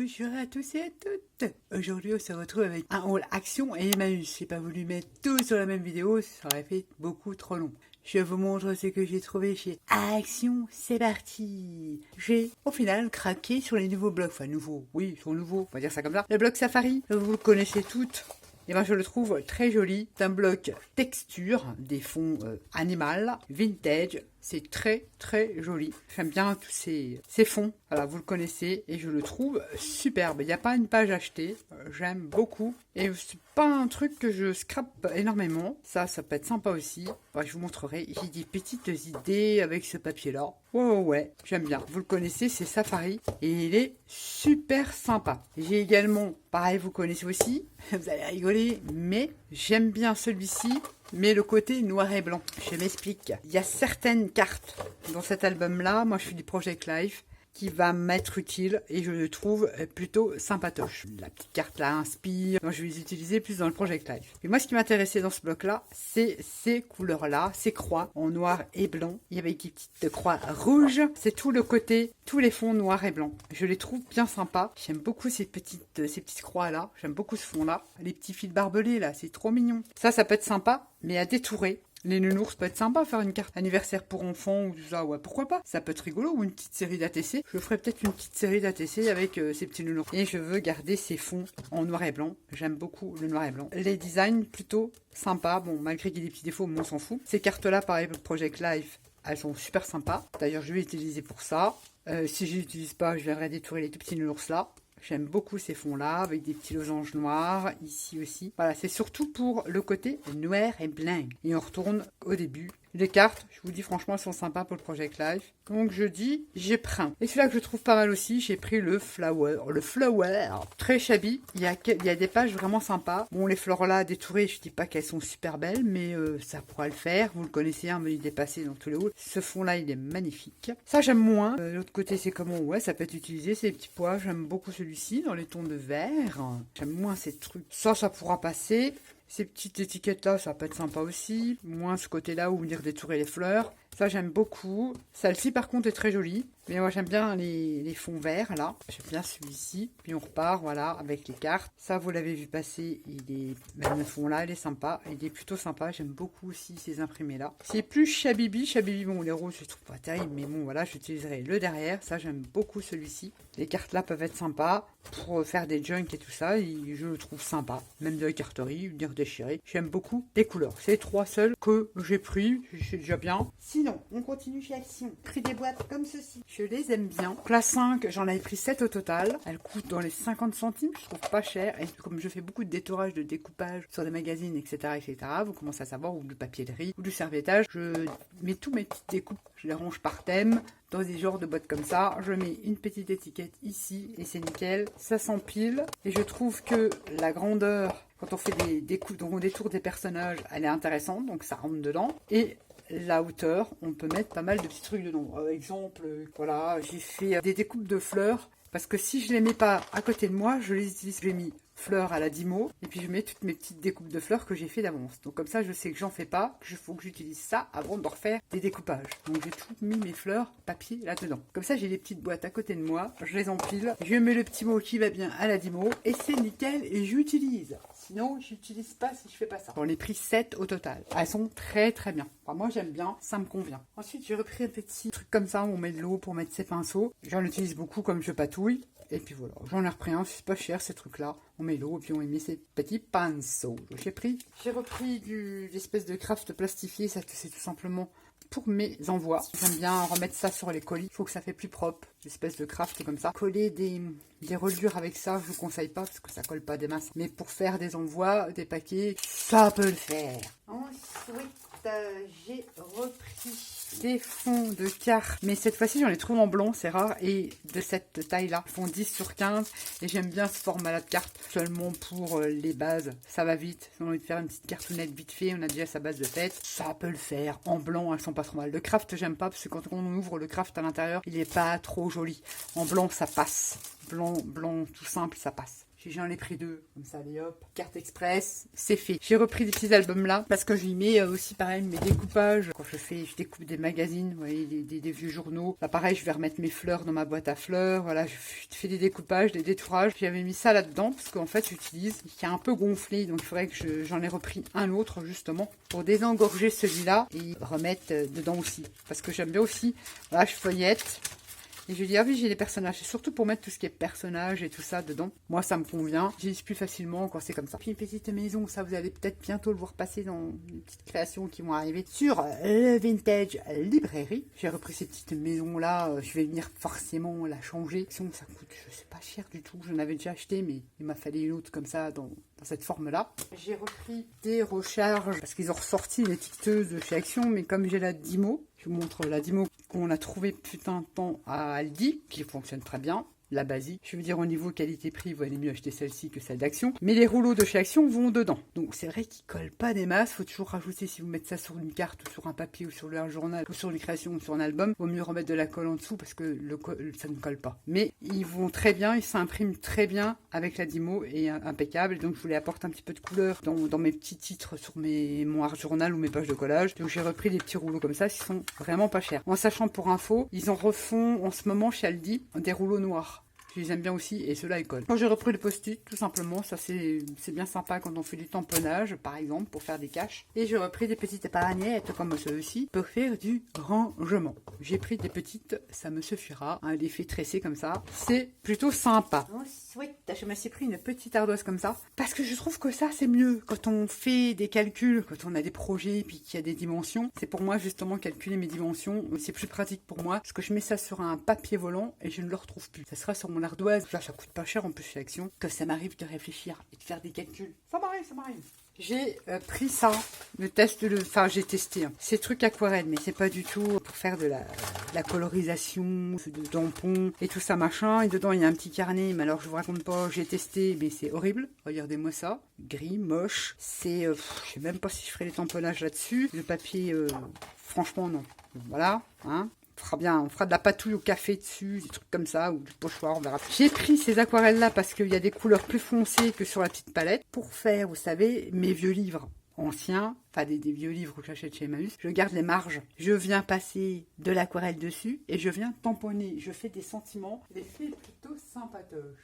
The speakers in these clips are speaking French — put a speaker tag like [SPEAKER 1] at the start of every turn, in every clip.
[SPEAKER 1] Bonjour à tous et à toutes. Aujourd'hui, on se retrouve avec un haul Action et Emmaüs. J'ai pas voulu mettre tout sur la même vidéo, ça aurait fait beaucoup trop long. Je vous montre ce que j'ai trouvé chez Action, c'est parti. J'ai au final craqué sur les nouveaux blocs, enfin nouveaux, oui, ils sont nouveaux, on va dire ça comme ça. Le bloc Safari, vous le connaissez toutes. Et ben je le trouve très joli. C'est un bloc texture, des fonds animal, vintage. C'est très très joli. J'aime bien tous ces fonds. Voilà, vous le connaissez et je le trouve superbe. Il n'y a pas une page achetée. J'aime beaucoup. Et c'est pas un truc que je scrape énormément. Ça peut être sympa aussi. Bon, je vous montrerai. J'ai des petites idées avec ce papier-là. Ouais, j'aime bien. Vous le connaissez, c'est Safari. Et il est super sympa. J'ai également, pareil, vous connaissez aussi. Vous allez rigoler, mais j'aime bien celui-ci. Mais le côté noir et blanc, je m'explique. Il y a certaines cartes dans cet album-là, moi je suis du Project Life, qui va m'être utile et je le trouve plutôt sympatoche. La petite carte là inspire, moi je vais les utiliser plus dans le Project Life. Et moi ce qui m'intéressait dans ce bloc-là, c'est ces couleurs-là, ces croix en noir et blanc. Il y avait des petites croix rouges, c'est tout le côté, tous les fonds noirs et blancs. Je les trouve bien sympas. J'aime beaucoup ces petites croix-là, j'aime beaucoup ce fond-là. Les petits fils barbelés là, c'est trop mignon. Ça peut être sympa, mais à détourer. Les nounours peut être sympa, faire une carte anniversaire pour enfants ou tout ça, ouais, pourquoi pas. Ça peut être rigolo, ou une petite série d'ATC. Je ferai peut-être une petite série d'ATC avec ces petits nounours. Et je veux garder ces fonds en noir et blanc. J'aime beaucoup le noir et blanc. Les designs plutôt sympas, bon, malgré qu'il y ait des petits défauts, mais on s'en fout. Ces cartes-là, pareil, pour Project Life, elles sont super sympas. D'ailleurs, je vais les utiliser pour ça. Si je les utilise pas, je viendrai détourer les tout petits nounours là. J'aime beaucoup ces fonds-là, avec des petits losanges noirs, ici aussi. Voilà, c'est surtout pour le côté noir et blanc. Et on retourne au début. Les cartes, je vous dis franchement, elles sont sympas pour le Project Life. Donc je dis, j'ai pris un. Et celui-là que je trouve pas mal aussi, j'ai pris le Flower. Le Flower, très shabby. Il y a des pages vraiment sympas. Bon, les fleurs là, détourées, je dis pas qu'elles sont super belles, mais ça pourra le faire. Vous le connaissez, hein, mais il est passé dans tous les hauts. Ce fond-là, il est magnifique. Ça, j'aime moins. L'autre côté, c'est comment? Ouais, ça peut être utilisé, ces petits pois. J'aime beaucoup celui-ci, dans les tons de vert. J'aime moins ces trucs. Ça pourra passer. Ces petites étiquettes-là, ça peut être sympa aussi. Moins ce côté-là où venir détourer les fleurs. Ça, j'aime beaucoup. Celle-ci, par contre, est très jolie. Mais moi, j'aime bien les fonds verts, là. J'aime bien celui-ci. Puis on repart, voilà, avec les cartes. Ça, vous l'avez vu passer. Même le fond-là, il est sympa. Il est plutôt sympa. J'aime beaucoup aussi ces imprimés-là. C'est plus Chabibi. Chabibi, bon, les roses, je trouve pas terrible. Mais bon, voilà, j'utiliserai le derrière. Ça, j'aime beaucoup celui-ci. Les cartes-là peuvent être sympas pour faire des junks et tout ça. Et je le trouve sympa. Même de la carterie, venir déchirer. J'aime beaucoup les couleurs. C'est les trois seuls que j'ai pris. C'est déjà bien. Sinon, on continue chez Action. Pris des boîtes comme ceci. Je les aime bien. Classe 5, j'en avais pris 7 au total. Elles coûtent dans les 50 centimes. Je trouve pas cher. Et comme je fais beaucoup de détourage, de découpage sur des magazines, etc., vous commencez à savoir, ou du papier de riz, ou du serviettage, je mets tous mes petites découpes. Je les range par thème. Dans des genres de boîtes comme ça, je mets une petite étiquette ici et c'est nickel. Ça s'empile et je trouve que la grandeur, quand on fait des découpes, donc on détourne des personnages, elle est intéressante, donc ça rentre dedans. Et la hauteur, on peut mettre pas mal de petits trucs dedans. Exemple, voilà, j'ai fait des découpes de fleurs parce que si je les mets pas à côté de moi, je les utilise. J'ai mis fleurs à la Dymo et puis je mets toutes mes petites découpes de fleurs que j'ai fait d'avance. Donc comme ça, je sais que j'en fais pas, qu'il faut que j'utilise ça avant de refaire des découpages. Donc j'ai tout mis mes fleurs papier là-dedans. Comme ça, j'ai des petites boîtes à côté de moi, je les empile, je mets le petit mot qui va bien à la Dymo et c'est nickel et j'utilise. Sinon, j'utilise pas si je fais pas ça. J'en ai pris 7 au total. Elles sont très très bien. Enfin, moi, j'aime bien, ça me convient. Ensuite, j'ai repris un petit truc comme ça où on met de l'eau pour mettre ses pinceaux. J'en utilise beaucoup comme je patouille. Et puis voilà, j'en ai repris un, c'est pas cher ces trucs-là. On met l'eau et puis on met ces petits pinceaux. J'ai repris l'espèce de craft plastifié, ça c'est tout simplement pour mes envois. J'aime bien remettre ça sur les colis. Il faut que ça fait plus propre. L'espèce de craft comme ça. Coller des reliures avec ça, je vous conseille pas parce que ça colle pas des masses. Mais pour faire des envois, des paquets, ça peut le faire. Ensuite, j'ai repris des fonds de cartes. Mais cette fois-ci, j'en ai trouvé en blanc, c'est rare. Et de cette taille-là, fond 10/15. Et j'aime bien ce format-là de carte. Seulement pour les bases, ça va vite. Si on a envie de faire une petite cartonnette vite fait, on a déjà sa base de tête. Ça peut le faire. En blanc, elles sont pas trop mal. Le craft, j'aime pas parce que quand on ouvre le craft à l'intérieur, il est pas trop joli. En blanc, ça passe. Blanc, tout simple, ça passe. J'en ai pris 2, comme ça, allez hop, carte express, c'est fait. J'ai repris des petits albums là, parce que j'y mets aussi pareil mes découpages. Quand je découpe des magazines, vous voyez, des vieux journaux. Là pareil, je vais remettre mes fleurs dans ma boîte à fleurs. Voilà, je fais des découpages, des détourages. J'avais mis ça là-dedans, parce qu'en fait, j'utilise, qui est un peu gonflé, donc il faudrait que j'en ai repris un autre, justement, pour désengorger celui-là, et remettre dedans aussi. Parce que j'aime bien aussi, voilà, je feuillette. Et je dis, ah oui, j'ai des personnages. C'est surtout pour mettre tout ce qui est personnages et tout ça dedans. Moi, ça me convient. J'utilise plus facilement quand c'est comme ça. Puis une petite maison, ça, vous allez peut-être bientôt le voir passer dans les petites créations qui vont arriver sur le Vintage Librairie. J'ai repris ces petites maisons-là. Je vais venir forcément la changer. Sinon, ça coûte, je sais pas, cher du tout. J'en avais déjà acheté, mais il m'a fallu une autre comme ça dans cette forme-là. J'ai repris des recharges parce qu'ils ont ressorti une étiqueteuse de chez Action, mais comme j'ai la Dymo, je vous montre la Dymo qu'on a trouvé putain de temps à Aldi, qui fonctionne très bien. La basique. Je veux dire, au niveau qualité-prix, vous allez mieux acheter celle-ci que celle d'Action. Mais les rouleaux de chez Action vont dedans. Donc c'est vrai qu'ils collent pas des masses. Faut toujours rajouter, si vous mettez ça sur une carte ou sur un papier ou sur leur journal ou sur les créations ou sur un album, vaut mieux remettre de la colle en dessous parce que ça ne colle pas. Mais ils vont très bien, ils s'impriment très bien avec la Dymo et impeccable. Donc je voulais apporter un petit peu de couleur dans mes petits titres sur mon art journal ou mes pages de collage. Donc j'ai repris des petits rouleaux comme ça qui sont vraiment pas chers. En sachant pour info, ils en refont en ce moment chez Aldi des rouleaux noirs. Je les aime bien aussi et ceux-là ils collent. Quand j'ai repris le post-it, tout simplement, ça c'est bien sympa quand on fait du tamponnage, par exemple, pour faire des caches. Et j'ai repris des petites épargnettes comme ceux-ci pour faire du rangement. J'ai pris des petites, ça me suffira, un effet tressé comme ça. C'est plutôt sympa. Ensuite, je me suis pris une petite ardoise comme ça parce que je trouve que ça c'est mieux quand on fait des calculs, quand on a des projets puis qu'il y a des dimensions. C'est pour moi justement calculer mes dimensions, c'est plus pratique pour moi parce que je mets ça sur un papier volant et je ne le retrouve plus. Ça sera sur mon ardoise, là ça coûte pas cher en plus chez Action, que ça m'arrive de réfléchir et de faire des calculs. Ça m'arrive. J'ai pris ça, enfin j'ai testé ces trucs aquarelles, mais c'est pas du tout pour faire de la colorisation, de tampons et tout ça machin. Et dedans il y a un petit carnet, mais alors je vous raconte pas, j'ai testé, mais c'est horrible. Regardez-moi ça, gris, moche. C'est, je sais même pas si je ferai les tamponnages là-dessus. Le papier, franchement non. Voilà, hein. On fera de la patouille au café dessus, des trucs comme ça, ou du pochoir, on verra. J'ai pris ces aquarelles-là parce qu'il y a des couleurs plus foncées que sur la petite palette pour faire, vous savez, mes vieux livres anciens, enfin des vieux livres que j'achète chez Emmaüs. Je garde les marges, je viens passer de l'aquarelle dessus et je viens tamponner. Je fais des sentiments, l'effet est plutôt sympatoche.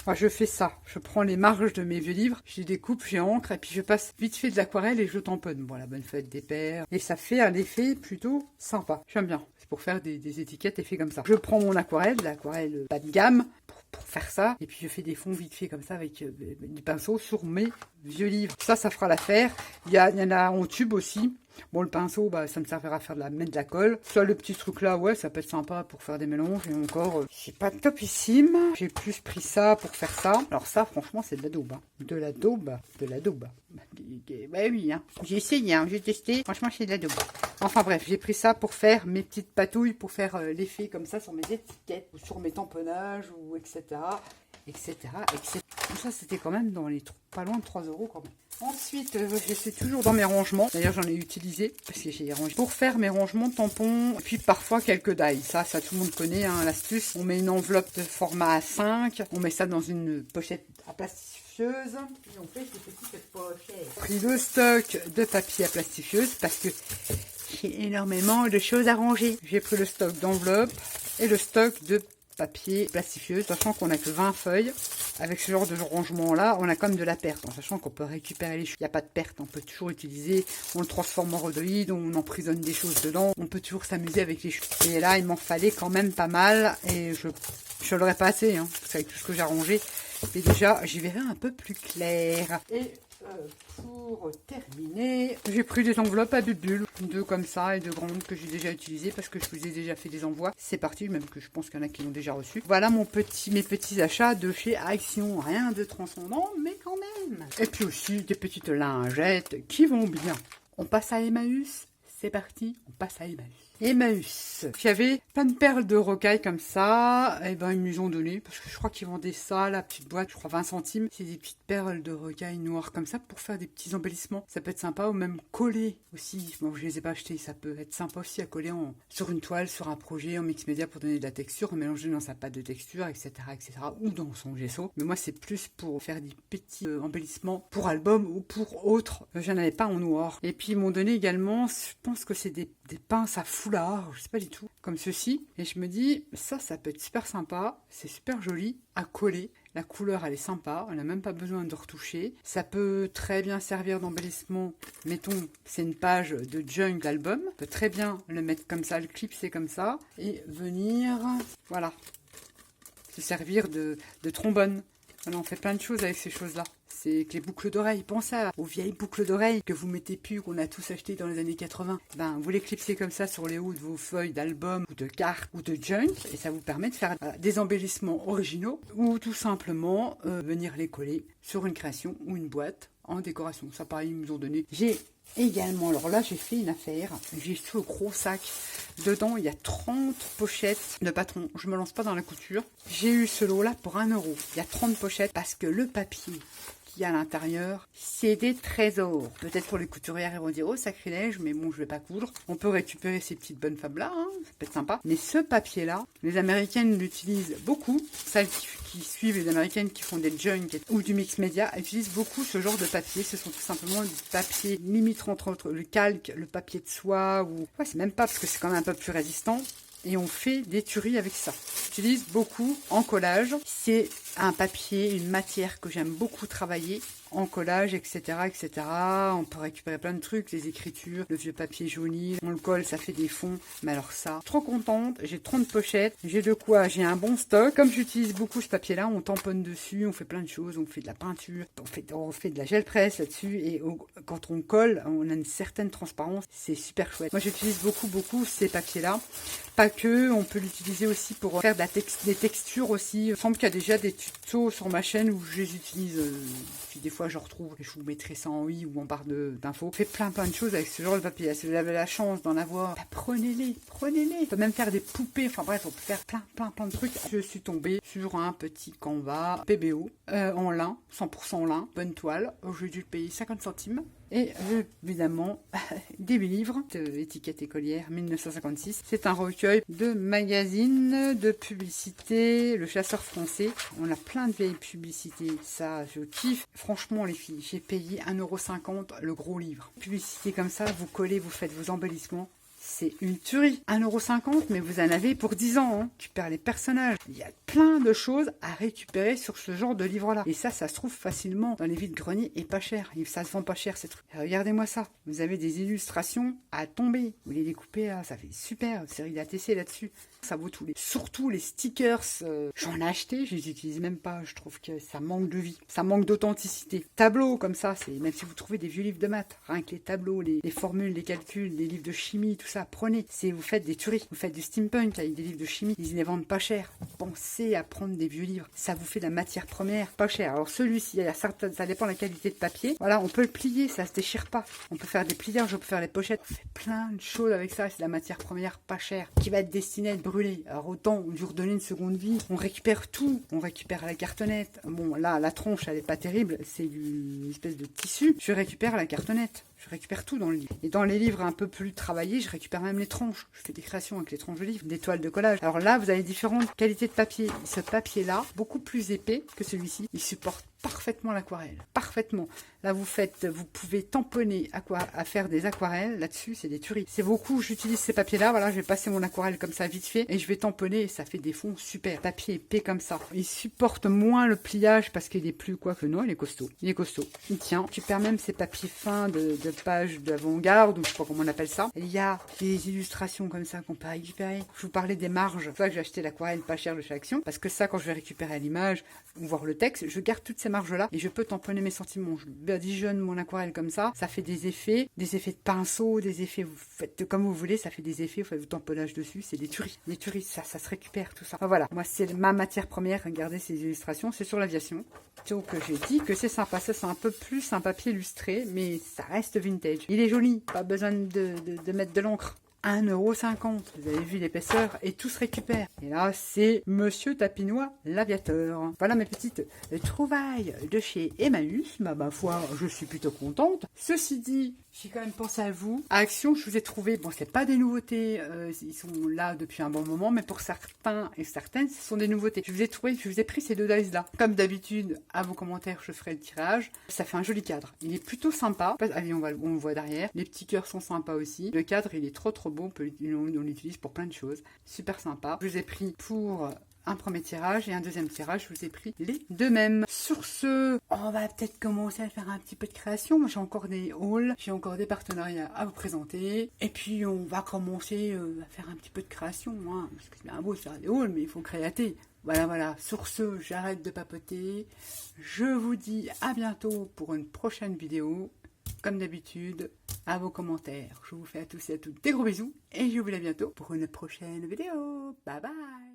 [SPEAKER 1] Moi, je fais ça, je prends les marges de mes vieux livres, je les découpe, j'encre et puis je passe vite fait de l'aquarelle et je tamponne. Bon, la bonne fête des pères. Et ça fait un effet plutôt sympa. J'aime bien. C'est pour faire des étiquettes et fait comme ça. Je prends mon aquarelle, l'aquarelle bas de gamme, pour faire ça. Et puis je fais des fonds vite fait comme ça avec du pinceau sur mes vieux livres. Ça fera l'affaire. Il y en a en tube aussi. Bon, le pinceau, ça me servira à mettre de la colle. Soit le petit truc là, ouais, ça peut être sympa pour faire des mélanges. Et encore, c'est pas topissime. J'ai plus pris ça pour faire ça. Alors ça, franchement, c'est de la daube. Hein. De la daube. Bah oui, hein. J'ai essayé, hein. J'ai testé. Franchement, c'est de la daube. Enfin bref, j'ai pris ça pour faire mes petites patouilles, pour faire l'effet comme ça sur mes étiquettes, ou sur mes tamponnages, ou etc. Ça, c'était quand même dans les pas loin de 3 € quand même. Ensuite, je suis toujours dans mes rangements. D'ailleurs, j'en ai utilisé parce que j'ai rangé pour faire mes rangements de tampons. Et puis parfois quelques die. Ça tout le monde connaît, hein, l'astuce. On met une enveloppe de format A5. On met ça dans une pochette à plastifieuse. Et on fait des petites pochettes. J'ai pris le stock de papier à plastifieuse parce que j'ai énormément de choses à ranger. J'ai pris le stock d'enveloppes et le stock de papier plastifieuse, sachant qu'on a que 20 feuilles. Avec ce genre de rangement là, on a comme de la perte, en sachant qu'on peut récupérer les choses. Il n'y a pas de perte, on peut toujours utiliser, on le transforme en rhodoïde, on emprisonne des choses dedans, on peut toujours s'amuser avec les choses. Et là, il m'en fallait quand même pas mal, et je l'aurais pas assez, hein, parce qu'avec tout ce que j'ai rangé, et déjà, j'y verrai un peu plus clair. Et pour terminer, j'ai pris des enveloppes à bulles, 2 comme ça et 2 grandes que j'ai déjà utilisées parce que je vous ai déjà fait des envois. C'est parti, même que je pense qu'il y en a qui l'ont déjà reçu. Voilà mes petits achats de chez Action. Rien de transcendant, mais quand même. Et puis aussi des petites lingettes qui vont bien. On passe à Emmaüs. C'est parti, on passe à Emmaüs. Emmaüs. Il y avait plein de perles de rocaille comme ça. Et ben, ils me les ont donné parce que je crois qu'ils vendaient ça, la petite boîte, je crois 20 centimes. C'est des petites perles de rocaille noires comme ça pour faire des petits embellissements. Ça peut être sympa ou même coller aussi. Bon, je les ai pas achetés. Ça peut être sympa aussi à coller sur une toile, sur un projet, en mix média pour donner de la texture, mélanger dans sa pâte de texture, etc., etc. ou dans son gesso. Mais moi, c'est plus pour faire des petits embellissements pour album ou pour autre. J'en avais pas en noir. Et puis, ils m'ont donné également, je pense que c'est des pinces à foulard, je sais pas du tout, comme ceci. Et je me dis, ça peut être super sympa, c'est super joli à coller. La couleur, elle est sympa, on n'a même pas besoin de retoucher. Ça peut très bien servir d'embellissement. Mettons, c'est une page de junk d'album. On peut très bien le mettre comme ça, le clipser comme ça, et venir, voilà, se servir de trombone. Voilà, on fait plein de choses avec ces choses-là. C'est que les boucles d'oreilles, pensez aux vieilles boucles d'oreilles que vous mettez plus, qu'on a tous acheté dans les années 80. Ben, vous les clipsez comme ça sur les hauts de vos feuilles d'album ou de cartes ou de junk et ça vous permet de faire des embellissements originaux ou tout simplement venir les coller sur une création ou une boîte en décoration. Ça, pareil, ils nous ont donné. J'ai également, alors là, j'ai fait une affaire. J'ai ce gros sac. Dedans, il y a 30 pochettes de patron. Je me lance pas dans la couture. J'ai eu ce lot-là pour 1 €. Il y a 30 pochettes parce que le papier qu'il y a à l'intérieur, c'est des trésors. Peut-être pour les couturières, ils vont dire, oh, sacrilège, mais bon, je vais pas coudre. On peut récupérer ces petites bonnes fabs-là, hein, ça peut être sympa. Mais ce papier-là, les Américaines l'utilisent beaucoup. Celles qui suivent les Américaines qui font des junk ou du mix média, elles utilisent beaucoup ce genre de papier. Ce sont tout simplement du papier limite entre le calque, le papier de soie, ou... Ouais, c'est même pas parce que c'est quand même un peu plus résistant. Et on fait des tueries avec ça. J'utilise beaucoup en collage. C'est un papier, une matière que j'aime beaucoup travailler en collage, etc., etc. On peut récupérer plein de trucs, les écritures, le vieux papier jauni, on le colle, ça fait des fonds. Mais alors ça, trop contente, j'ai 30 pochettes, j'ai de quoi, j'ai un bon stock. Comme j'utilise beaucoup ce papier-là, on tamponne dessus, on fait plein de choses, on fait de la peinture, on fait de la gel presse là-dessus, et quand on colle, on a une certaine transparence, c'est super chouette. Moi, j'utilise beaucoup ces papiers-là. Pas que, on peut l'utiliser aussi pour faire des textures aussi. Il me semble qu'il y a déjà des tutos sur ma chaîne où je les utilise, puis des fois je retrouve et je vous mettrai ça en i ou en barre d'infos. Fait plein de choses avec ce genre de papier. Si vous avez la chance d'en avoir, bah, prenez-les. On peut même faire des poupées, enfin bref, on peut faire plein de trucs. Je suis tombée sur un petit canevas PBO en lin, 100% lin, bonne toile. J'ai dû le payer 50 centimes. Et évidemment, des livres, étiquette écolière 1956. C'est un recueil de magazines, de publicités, Le Chasseur français. On a plein de vieilles publicités, ça je kiffe. Franchement les filles, j'ai payé 1,50 € le gros livre. Publicité comme ça, vous collez, vous faites vos embellissements. C'est une tuerie. 1,50 €, mais vous en avez pour 10 ans. Hein. Tu perds les personnages. Il y a plein de choses à récupérer sur ce genre de livre-là. Et ça se trouve facilement dans les vides-greniers et pas cher. Et ça se vend pas cher, ces trucs. Regardez-moi ça. Vous avez des illustrations à tomber. Vous les découpez là, ça fait super. Une série d'ATC là-dessus. Ça vaut tout. Surtout les stickers. J'en ai acheté, je les utilise même pas. Je trouve que ça manque de vie. Ça manque d'authenticité. Tableaux comme ça, c'est même si vous trouvez des vieux livres de maths, rien que les tableaux, les formules, les calculs, les livres de chimie, tout ça, prenez. Vous faites des tueries. Vous faites du steampunk avec des livres de chimie. Ils les vendent pas cher. Pensez à prendre des vieux livres. Ça vous fait de la matière première pas cher. Alors celui-ci, ça dépend de la qualité de papier. Voilà, on peut le plier, ça se déchire pas. On peut faire des pliages, on peut faire les pochettes. On fait plein de choses avec ça. C'est de la matière première pas chère qui va être destinée à être brûlée. Alors autant lui redonner une seconde vie. On récupère tout. On récupère la cartonnette. Bon, là, la tronche, elle est pas terrible. C'est une espèce de tissu. Je récupère la cartonnette. Je récupère tout dans le livre. Et dans les livres un peu plus travaillés, je récupère même les tranches. Je fais des créations avec les tranches de livres, des toiles de collage. Alors là, vous avez différentes qualités de papier. Ce papier-là, beaucoup plus épais que celui-ci, il supporte parfaitement l'aquarelle. Parfaitement. Là, vous pouvez tamponner à faire des aquarelles. Là-dessus, c'est des tueries. C'est beaucoup, j'utilise ces papiers-là. Voilà, je vais passer mon aquarelle comme ça vite fait et je vais tamponner et ça fait des fonds super. Papier épais comme ça. Il supporte moins le pliage parce qu'il est plus quoi que non, il est costaud. Il est costaud. Il tient. Tu perds même ces papiers fins de pages d'avant-garde ou je sais pas comment on appelle ça. Il y a des illustrations comme ça qu'on peut récupérer. Je vous parlais des marges. C'est pour ça que j'ai acheté l'aquarelle pas cher de chez Action parce que ça, quand je vais récupérer à l'image ou voir le texte, je garde toutes ces marges-là et je peux tamponner mes sentiments. Je badigeonne mon aquarelle comme ça fait des effets de pinceau, des effets, vous faites comme vous voulez, ça fait des effets, vous faites du tamponnage dessus, c'est des tueries, ça se récupère tout ça. Enfin, voilà, moi c'est ma matière première, regardez ces illustrations, c'est sur l'aviation. Donc j'ai dit que c'est sympa, ça c'est un peu plus un papier illustré, mais ça reste vintage. Il est joli, pas besoin de mettre de l'encre. 1,50 €. Vous avez vu l'épaisseur et tout se récupère. Et là, c'est Monsieur Tapinois l'aviateur. Voilà mes petites trouvailles de chez Emmaüs. Ma foi, je suis plutôt contente. Ceci dit, j'ai quand même pensé à vous. À Action, je vous ai trouvé, bon, c'est pas des nouveautés, ils sont là depuis un bon moment, mais pour certains et certaines, ce sont des nouveautés. Je vous ai pris ces deux dice-là. Comme d'habitude, à vos commentaires, je ferai le tirage. Ça fait un joli cadre. Il est plutôt sympa. Allez, on le voit derrière. Les petits cœurs sont sympas aussi. Le cadre, il est trop bon. On l'utilise pour plein de choses. Super sympa. Je vous ai pris pour un premier tirage et un deuxième tirage, je vous ai pris les deux mêmes. Sur ce, on va peut-être commencer à faire un petit peu de création. Moi, j'ai encore des hauls, j'ai encore des partenariats à vous présenter. Et puis, on va commencer à faire un petit peu de création. Hein, parce que c'est bien beau de faire des hauls, mais il faut créater. Voilà. Sur ce, j'arrête de papoter. Je vous dis à bientôt pour une prochaine vidéo. Comme d'habitude, à vos commentaires. Je vous fais à tous et à toutes des gros bisous. Et je vous dis à bientôt pour une prochaine vidéo. Bye bye.